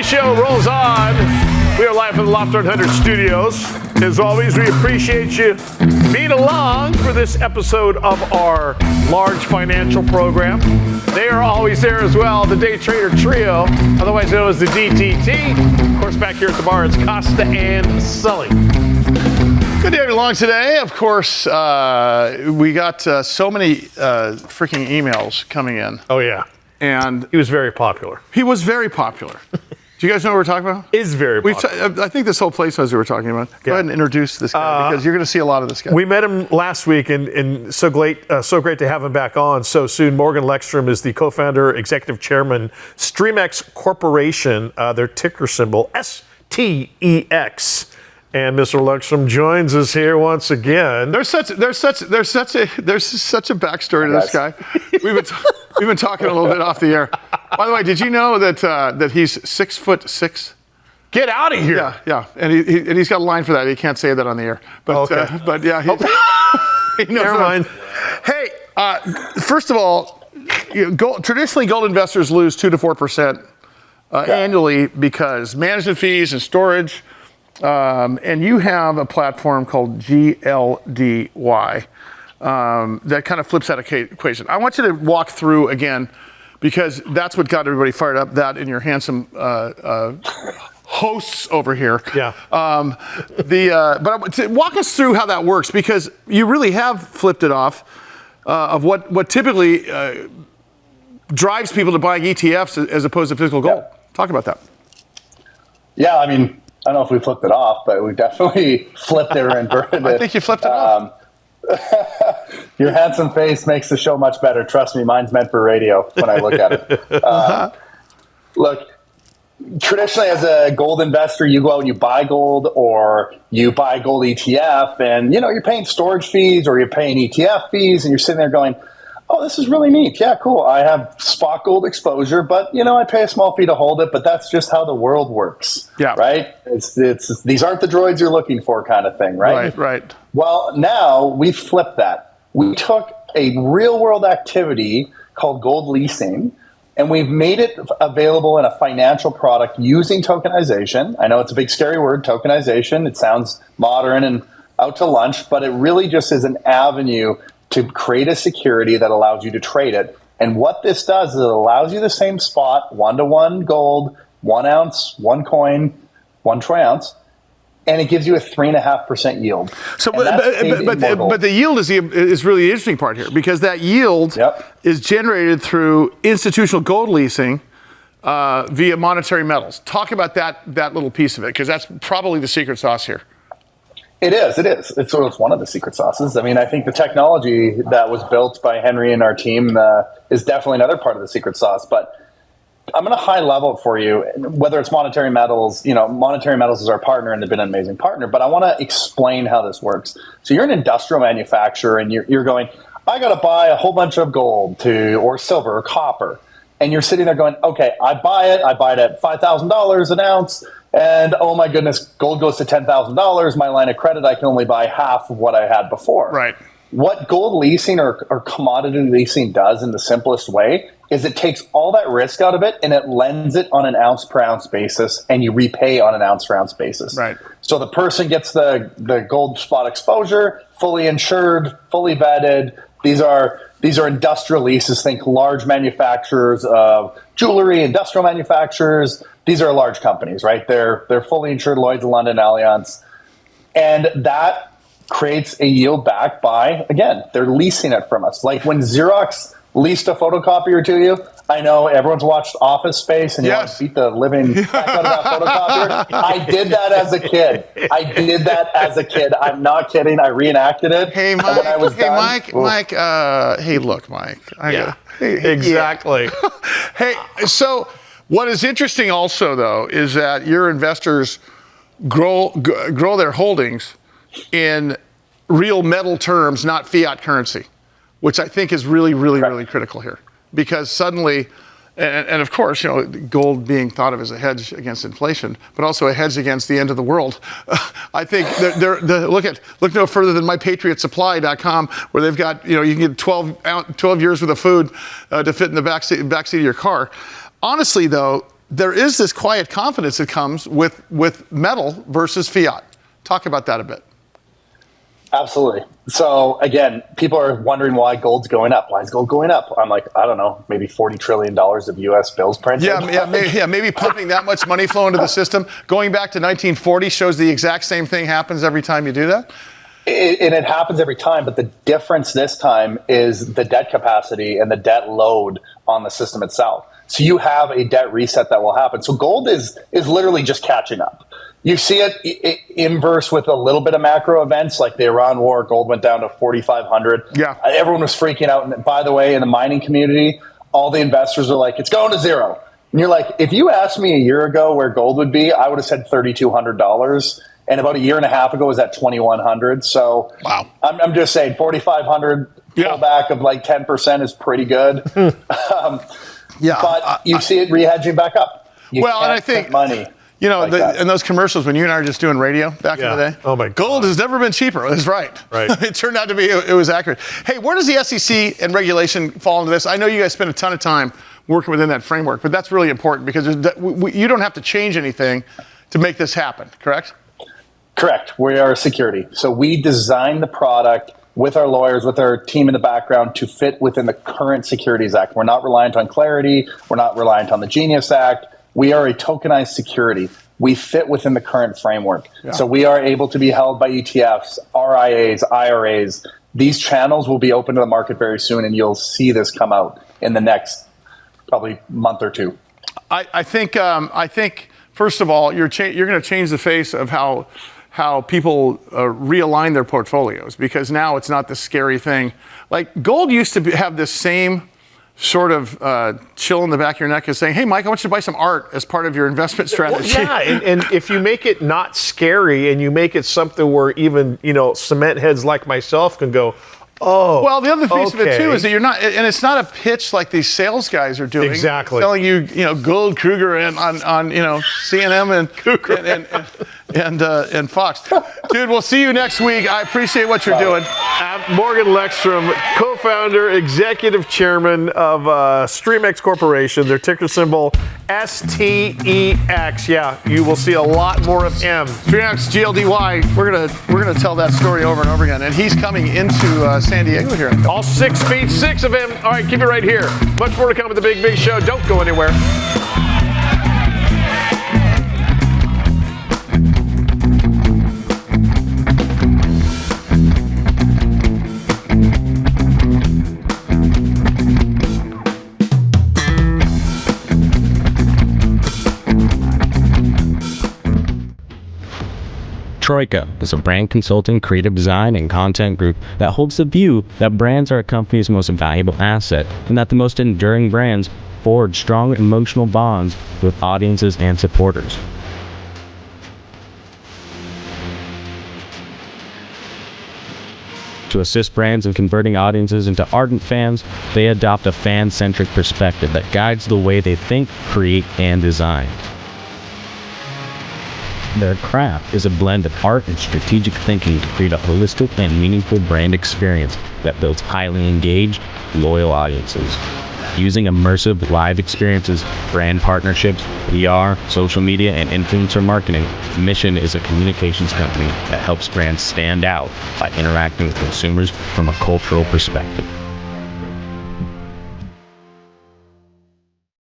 show rolls on. We are live from the Loft 100 studios. As always, we appreciate you being along for this episode of our large financial program. They are always there as well, the Day Trader Trio, otherwise known as the DTT. Of course, back here at the bar, it's Costa and Sully. Good to have you along today. Of course, we got so many freaking emails coming in. Oh, yeah. And he was very popular. He was very popular. Do you guys know what we're talking about? Is very popular. I think this whole place knows what we're talking about. Go ahead and introduce this guy because you're going to see a lot of this guy. We met him last week, and so great to have him back on so soon. Morgan Lekstrom is the co-founder, executive chairman, Streamex Corporation. Their ticker symbol STEX. And Mr. Lekstrom joins us here once again. There's such a backstory to this guy. We've been talking a little bit off the air. By the way, did you know that he's 6'6"? Get out of here! Yeah, and he's got a line for that. He can't say that on the air. But but yeah, he knows. Never mind. Hey, first of all, traditionally gold investors lose 2 to 4% annually because management fees and storage. And you have a platform called GLDY that kind of flips that equation. I want you to walk through again, because that's what got everybody fired up, that and your handsome hosts over here. Yeah. But walk us through how that works, because you really have flipped it off of what typically drives people to buying ETFs as opposed to physical gold. Yeah. Talk about that. Yeah, I mean, I don't know if we flipped it off, but we definitely flipped it or inverted it. I think you flipped it off. Your handsome face makes the show much better. Trust me, mine's meant for radio when I look at it. Look, traditionally as a gold investor, you go out and you buy gold, or you buy gold ETF, and you're paying storage fees or you're paying ETF fees, and you're sitting there going, oh, this is really neat. Yeah, cool. I have spot gold exposure, but I pay a small fee to hold it, but that's just how the world works. Yeah. Right? It's these aren't the droids you're looking for kind of thing, right? Right. Well, now we flipped that. We took a real world activity called gold leasing, and we've made it available in a financial product using tokenization. I know it's a big scary word, tokenization. It sounds modern and out to lunch, but it really just is an avenue to create a security that allows you to trade it. And what this does is it allows you the same spot, 1-to-1 gold, 1 ounce, 1 coin, 1 troy ounce, and it gives you a 3.5% yield. So, but the yield is really the interesting part here, because that yield is generated through institutional gold leasing via monetary metals. Talk about that little piece of it, because that's probably the secret sauce here. It is. It's one of the secret sauces. I mean, I think the technology that was built by Henry and our team is definitely another part of the secret sauce. But I'm going to high level it for you, whether it's monetary metals. Monetary metals is our partner, and they've been an amazing partner. But I want to explain how this works. So you're an industrial manufacturer, and you're going, I got to buy a whole bunch of gold or silver or copper. And you're sitting there going, okay, I buy it at $5,000 an ounce. And oh my goodness, gold goes to $10,000. My line of credit, I can only buy half of what I had before. Right. What gold leasing or commodity leasing does in the simplest way is it takes all that risk out of it and it lends it on an ounce per ounce basis, and you repay on an ounce per ounce basis. Right. So the person gets the gold spot exposure, fully insured, fully vetted. These are industrial leases. Think large manufacturers of jewelry, industrial manufacturers. These are large companies, right? They're fully insured, Lloyd's of London, Allianz. And that creates a yield back by, again, they're leasing it from us. Like when Xerox leased a photocopier to you, I know everyone's watched Office Space and you want to beat the living heck out of that photocopier. I did that as a kid. I'm not kidding. I reenacted it. Hey, Mike. Mike. Hey, look, Mike. Exactly. Hey, so what is interesting also, though, is that your investors grow their holdings in real metal terms, not fiat currency, which I think is really, really, really critical here. Because suddenly, and of course, gold being thought of as a hedge against inflation, but also a hedge against the end of the world. I think look no further than mypatriotsupply.com, where they've got, you can get 12 years worth of food to fit in the backseat of your car. Honestly, though, there is this quiet confidence that comes with metal versus fiat. Talk about that a bit. Absolutely. So again, people are wondering why gold's going up. Why is gold going up? I'm like, I don't know, maybe $40 trillion of U.S. bills printed. Maybe pumping that much money flow into the system. Going back to 1940 shows the exact same thing happens every time you do that. And it happens every time, but the difference this time is the debt capacity and the debt load on the system itself. So you have a debt reset that will happen. So gold is literally just catching up. You see it inverse with a little bit of macro events like the Iran war. Gold went down to 4,500. Yeah, everyone was freaking out. And by the way, in the mining community, all the investors are like, "It's going to zero." And you're like, if you asked me a year ago where gold would be, I would have said $3,200. And about a year and a half ago, it was at 2,100. So wow, I'm just saying 4,500 pullback of like 10% is pretty good. But you see it rehedging back up. And I think money. You know, and those commercials when you and I were just doing radio back in the day. Oh my God. Gold has never been cheaper. That's right. It turned out to be, it was accurate. Hey, where does the SEC and regulation fall into this? I know you guys spend a ton of time working within that framework, but that's really important because you don't have to change anything to make this happen, correct? Correct. We are a security. So we design the product with our lawyers, with our team in the background to fit within the current Securities Act. We're not reliant on Clarity. We're not reliant on the Genius Act. We are a tokenized security. We fit within the current framework. Yeah. So we are able to be held by ETFs, RIAs, IRAs. These channels will be open to the market very soon, and you'll see this come out in the next probably month or two. I think first of all, you're going to change the face of how people realign their portfolios, because now it's not this scary thing. Like gold used to have this same sort of chill in the back of your neck as saying, "Hey, Mike, I want you to buy some art as part of your investment strategy." Well, yeah, and if you make it not scary and you make it something where even cement heads like myself can go, "Oh." Well, the other piece of it too is that you're not, and it's not a pitch like these sales guys are doing. Exactly. Telling you, Gold Kruger and on CNN and Fox. Dude, we'll see you next week. I appreciate what you're doing. Morgan Lekstrom, co-founder, executive chairman of Streamex Corporation. Their ticker symbol STEX. Yeah, you will see a lot more of him. Streamex GLDY. We're gonna tell that story over and over again. And he's coming into San Diego here. All 6 feet 6 of him. All right, keep it right here. Much more to come with the Big Show. Don't go anywhere. Troika is a brand consulting, creative design, and content group that holds the view that brands are a company's most valuable asset, and that the most enduring brands forge strong emotional bonds with audiences and supporters. To assist brands in converting audiences into ardent fans, they adopt a fan-centric perspective that guides the way they think, create, and design. Their craft is a blend of art and strategic thinking to create a holistic and meaningful brand experience that builds highly engaged, loyal audiences. Using immersive live experiences, brand partnerships, PR, social media, and influencer marketing, Mission is a communications company that helps brands stand out by interacting with consumers from a cultural perspective.